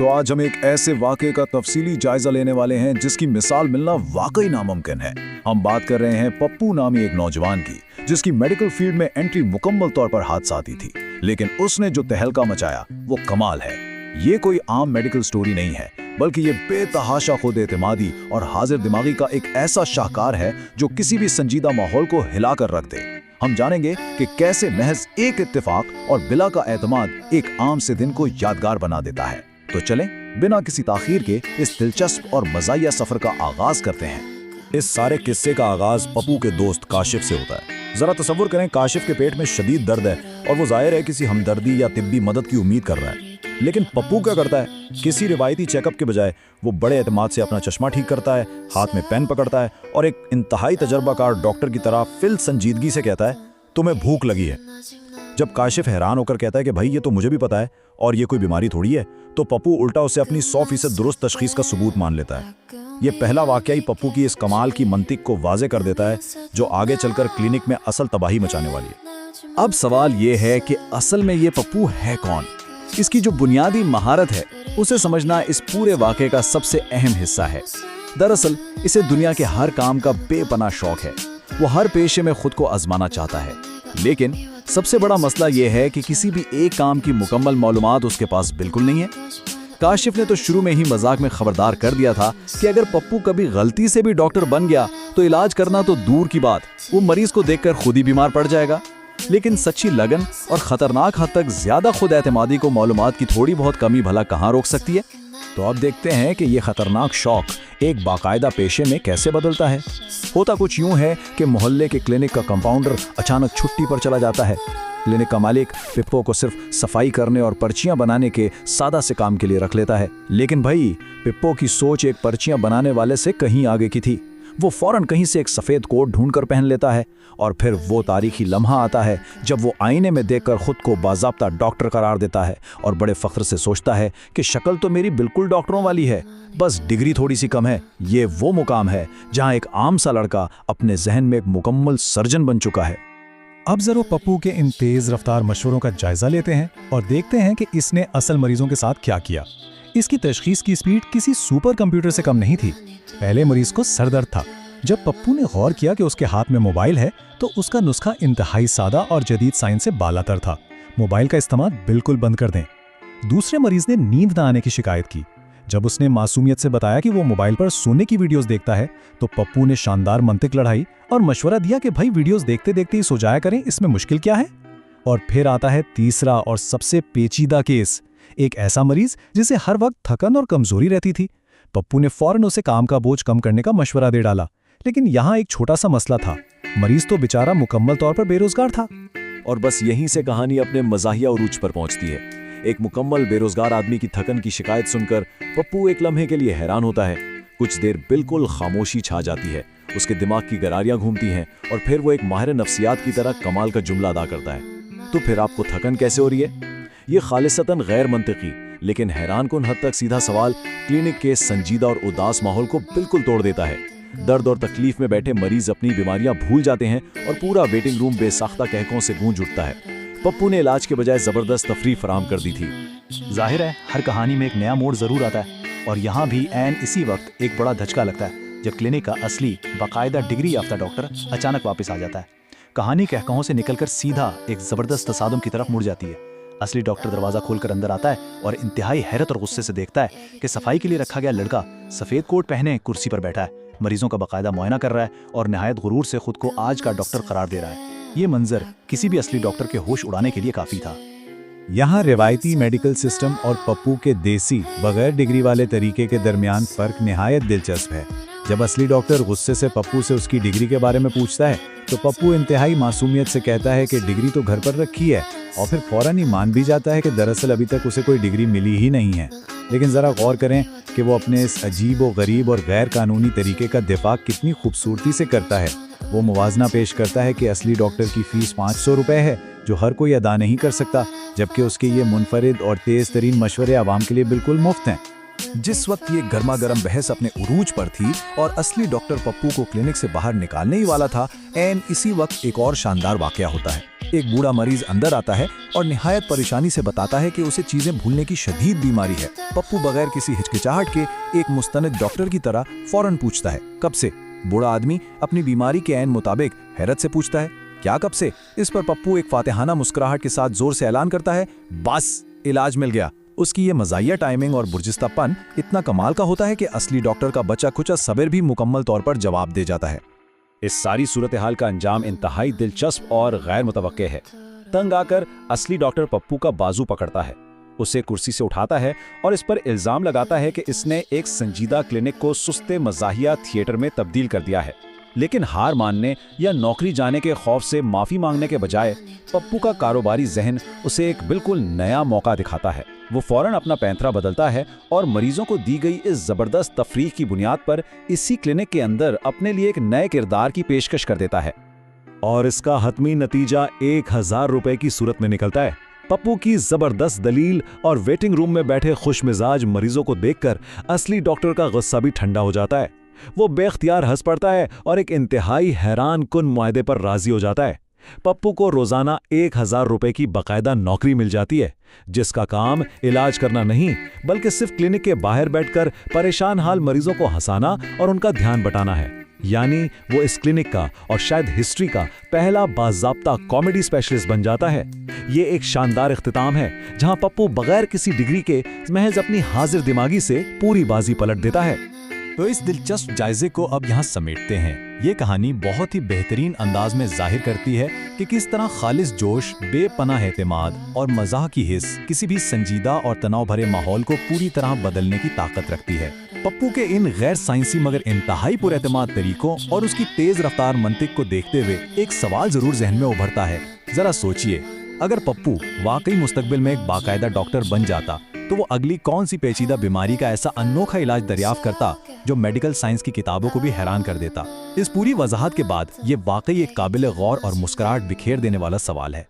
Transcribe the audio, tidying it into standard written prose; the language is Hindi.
तो आज हम एक ऐसे वाक़े का तफसीली जायजा लेने वाले हैं जिसकी मिसाल मिलना वाकई नामुमकिन है। हम बात कर रहे हैं पप्पू नामी एक नौजवान की, जिसकी मेडिकल फील्ड में एंट्री मुकम्मल तौर पर हादसाती थी, लेकिन उसने जो तहलका मचाया वो कमाल है। ये कोई आम मेडिकल स्टोरी नहीं है, बल्कि ये बेतहाशा खुद एतमादी और हाजिर दिमागी का एक ऐसा शाहकार है जो किसी भी संजीदा माहौल को हिलाकर रख दे। हम जानेंगे कि कैसे महज एक इत्तेफाक और बिला का एतमाद एक आम से दिन को यादगार बना देता है। तो चलें बिना किसी ताखीर के इस दिलचस्प और मज़ाहिया सफर का आगाज करते हैं। इस सारे किस्से का आगाज पप्पू के दोस्त काशिफ से होता है। जरा तसव्वुर करें, काशिफ के पेट में शदीद दर्द है और वो जाहिर है किसी हमदर्दी या तिब्बी मदद की उम्मीद कर रहा है। लेकिन पप्पू क्या करता है, किसी रिवायती चेकअप के बजाय वो बड़े एतमाद से अपना चश्मा ठीक करता है, हाथ में पेन पकड़ता है और एक इंतहाई तजर्बाकार डॉक्टर की तरह फिल संजीदगी से कहता है, तुम्हें भूख लगी है। जब काशिफ हैरान होकर कहता है कि भाई ये तो मुझे भी पता है और ये कोई बीमारी थोड़ी है, तो पप्पू उल्टा उसे अपनी 100% दुरुस्त तशखीस का सबूत मान लेता है। ये पहला वाकया ही पप्पू की इस कमाल की मंतिक को वाजे कर देता है जो आगे चलकर क्लिनिक में असल तबाही मचाने वाली है। अब सवाल ये है कि असल में ये पप्पू है कौन? इसकी जो बुनियादी महारत है उसे समझना इस पूरे वाकये का सबसे अहम हिस्सा है। दरअसल इसे दुनिया के हर काम का बेपनाह शौक है। वो हर पेशे में खुद को आजमाना चाहता है, लेकिन सबसे बड़ा मसला यह है कि किसी भी एक काम की मुकम्मल मालूमात उसके पास बिल्कुल नहीं है। काशिफ ने तो शुरू में ही मजाक में खबरदार कर दिया था कि अगर पप्पू कभी गलती से भी डॉक्टर बन गया तो इलाज करना तो दूर की बात, वो मरीज को देखकर खुद ही बीमार पड़ जाएगा। लेकिन सच्ची लगन और खतरनाक हद तक ज्यादा खुद एतमादी को मालूमात की थोड़ी बहुत कमी भला कहाँ रोक सकती है। तो अब देखते हैं कि ये खतरनाक शौक एक बाकायदा पेशे में कैसे बदलता है। होता कुछ यूं है कि मोहल्ले के क्लिनिक का कंपाउंडर अचानक छुट्टी पर चला जाता है। क्लिनिक का मालिक पिप्पो को सिर्फ सफाई करने और पर्चियां बनाने के सादा से काम के लिए रख लेता है। लेकिन भाई, पिप्पो की सोच एक पर्चियां बनाने वाले से कहीं आगे की थी। वो फौरन कहीं से एक सफ़ेद कोट ढूंढकर पहन लेता है और फिर वो तारीखी लम्हा आता है जब वो आईने में देखकर खुद को बाज़ाब्ता डॉक्टर करार देता है और बड़े फ़ख्र से सोचता है कि शक्ल तो मेरी बिल्कुल डॉक्टरों वाली है, बस डिग्री थोड़ी सी कम है। ये वो मुकाम है जहाँ एक आम सा लड़का अपने जहन में एक मुकम्मल सर्जन बन चुका है। अब जरा पप्पू के इन तेज रफ्तार मशवरों का जायजा लेते हैं और देखते हैं कि इसने असल मरीजों के साथ क्या किया। इसकी तशखीस की स्पीड किसी सुपर कंप्यूटर से कम नहीं थी। पहले मरीज को सर दर्द था। जब पप्पू ने गौर किया कि उसके हाथ में मोबाइल है तो उसका नुस्खा इंतहाई सादा और जदीद साइंस से बालातर था। मोबाइल का इस्तेमाल बिल्कुल बंद कर दें। दूसरे मरीज ने नींद न आने की शिकायत की। जब उसने मासूमियत से बताया कि वो मोबाइल पर सोने की वीडियोस देखता है तो पप्पू ने शानदार मंतिक लड़ाई और मशवरा दिया कि भाई वीडियोस देखते देखते ही सो जाया करें, इसमें मुश्किल क्या है। और फिर आता है तीसरा और सबसे पेचीदा केस, एक ऐसा मरीज जिसे हर वक्त थकन और कमजोरी रहती थी। पप्पू ने फौरन उसे काम का बोझ कम करने का मशवरा दे डाला, लेकिन यहाँ एक छोटा सा मसला था। मरीज तो बेचारा मुकम्मल तौर पर बेरोजगार था। और बस यहीं से कहानी अपने मज़ाहिया उरूज पर पहुंचती है। एक मुकम्मल बेरोजगार आदमी की थकन की शिकायत सुनकर पप्पू एक लम्हे के लिए हैरान होता है। कुछ देर बिल्कुल खामोशी छा जाती है, उसके दिमाग की गरारियां घूमती हैं और फिर वो एक माहिर नफ्सियात की तरह कमाल का जुमला अदा करता है, तो फिर आपको थकन कैसे हो रही है? ये खालिसतन गैर मंतिकी लेकिन हैरानकुन हद तक सीधा सवाल क्लिनिक के संजीदा और उदास माहौल को बिल्कुल तोड़ देता है। दर्द और तकलीफ में बैठे मरीज अपनी बीमारियां भूल जाते हैं और पूरा वेटिंग रूम बेसाख्ता कहकों से गूंज उठता है। पप्पू ने इलाज के बजाय जबरदस्त तफरीह फराहम कर दी थी। जाहिर है हर कहानी में एक नया मोड़ जरूर आता है और यहाँ भी ऐन इसी वक्त एक बड़ा धचका लगता है जब क्लिनिक का असली बाकायदा डिग्री याफ्ता डॉक्टर अचानक वापस आ जाता है। कहानी कहकहों से निकलकर सीधा एक जबरदस्त तसादुम की तरफ मुड़ जाती है। असली डॉक्टर दरवाजा खोलकर अंदर आता है और इंतहाई हैरत और गुस्से से देखता है कि सफाई के लिए रखा गया लड़का सफेद कोट पहने कुर्सी पर बैठा है, मरीजों का बाकायदा मुआयना कर रहा है और नहायत गुरूर से खुद को आज का डॉक्टर करार दे रहा है। ये मंजर किसी भी असली डॉक्टर के होश उड़ाने के लिए काफी था। यहाँ रिवायती मेडिकल सिस्टम और पप्पू के देसी बगैर डिग्री वाले तरीके के दरमियान फर्क निहायत दिलचस्प है। जब असली डॉक्टर गुस्से से पप्पू से उसकी डिग्री के बारे में पूछता है तो पप्पू इंतहाई मासूमियत से कहता है कि डिग्री तो घर पर रखी है और फिर फौरन ही मान भी जाता है कि दरअसल अभी तक उसे कोई डिग्री मिली ही नहीं है। लेकिन ज़रा गौर करें कि वो अपने इस अजीब व गरीब और गैर कानूनी तरीके का दिफा कितनी खूबसूरती से करता है। वो मुवाजना पेश करता है कि असली डॉक्टर की फ़ीस 500 रुपये है जो हर कोई अदा नहीं कर सकता, जबकि उसके ये मुनफरिद और तेज़ तरीन मशवरे आवाम के लिए बिल्कुल मुफ्त हैं। जिस वक्त ये गर्मा गर्म बहस अपने उरूज पर थी और असली डॉक्टर पप्पू को क्लिनिक से बाहर निकालने ही वाला था, एन इसी वक्त एक और शानदार वाकया होता है। एक बूढ़ा मरीज अंदर आता है और निहायत परेशानी से बताता है कि उसे चीजें भूलने की शदीद बीमारी है। पप्पू बगैर किसी हिचकिचाहट के एक मुस्तनद डॉक्टर की तरह फौरन पूछता है, कब से? बूढ़ा आदमी अपनी बीमारी के ऐन मुताबिक हैरत से पूछता है, क्या कब से? इस पर पप्पू एक फातिहाना मुस्कुराहट के साथ जोर से ऐलान करता है, बस इलाज मिल गया। उसकी ये मज़ाहिया टाइमिंग और बुर्जिस्तापन इतना कमाल का होता है कि असली डॉक्टर का बचा खुचा सब्र भी मुकम्मल तौर पर जवाब दे जाता है। इस सारी सूरत हाल का अंजाम इंतहाई दिलचस्प और गैर मुतवक्के है। तंग आकर असली डॉक्टर पप्पू का बाजू पकड़ता है, उसे कुर्सी से उठाता है और इस पर इल्जाम लगाता है कि इसने एक संजीदा क्लिनिक को सुस्ते मज़ाहिया थिएटर में तब्दील कर दिया है। लेकिन हार मानने या नौकरी जाने के खौफ से माफ़ी मांगने के बजाय पप्पू का कारोबारी जहन उसे एक बिल्कुल नया मौका दिखाता है। वो फौरन अपना पैंतरा बदलता है और मरीजों को दी गई इस ज़बरदस्त तफरीह की बुनियाद पर इसी क्लिनिक के अंदर अपने लिए एक नए किरदार की पेशकश कर देता है। और इसका हतमी नतीजा 1000 रुपए की सूरत में निकलता है। पप्पू की जबरदस्त दलील और वेटिंग रूम में बैठे खुशमिजाज मरीजों को देखकर असली डॉक्टर का गुस्सा भी ठंडा हो जाता है। वो बेख्तियार हंस पड़ता है और एक इंतहाई हैरान कुन मुआहदे पर राजी हो जाता है। पप्पू को रोजाना 1000 रुपए की बाकायदा नौकरी मिल जाती है, जिसका काम इलाज करना नहीं बल्कि सिर्फ क्लिनिक के बाहर बैठकर परेशान हाल मरीजों को हंसाना और उनका ध्यान बटाना है। यानी वो इस क्लिनिक का और शायद हिस्ट्री का पहला बाज़ाब्ता कॉमेडी स्पेशलिस्ट बन जाता है। ये एक शानदार इख्तिताम है जहां पप्पू बगैर किसी डिग्री के महज अपनी हाजिर दिमागी से पूरी बाजी पलट देता है। तो इस दिलचस्प जायजे को अब यहाँ समेटते हैं। ये कहानी बहुत ही बेहतरीन अंदाज में जाहिर करती है कि किस तरह खालिस जोश, बेपनाह एतमाद और मज़ाह की हिस्स किसी भी संजीदा और तनाव भरे माहौल को पूरी तरह बदलने की ताकत रखती है। पप्पू के इन गैर साइंसी मगर इंतहाई पुरएतमाद तरीकों और उसकी तेज रफ्तार मंतिक को देखते हुए एक सवाल जरूर जहन में उभरता है। जरा सोचिए, अगर पप्पू वाकई मुस्तकबिल में एक बाकायदा डॉक्टर बन जाता तो वो अगली कौन सी पेचीदा बीमारी का ऐसा अनोखा इलाज दरियाफ्त करता जो मेडिकल साइंस की किताबों को भी हैरान कर देता। इस पूरी वजाहत के बाद ये वाकई एक काबिल गौर और मुस्कुराहट बिखेर देने वाला सवाल है।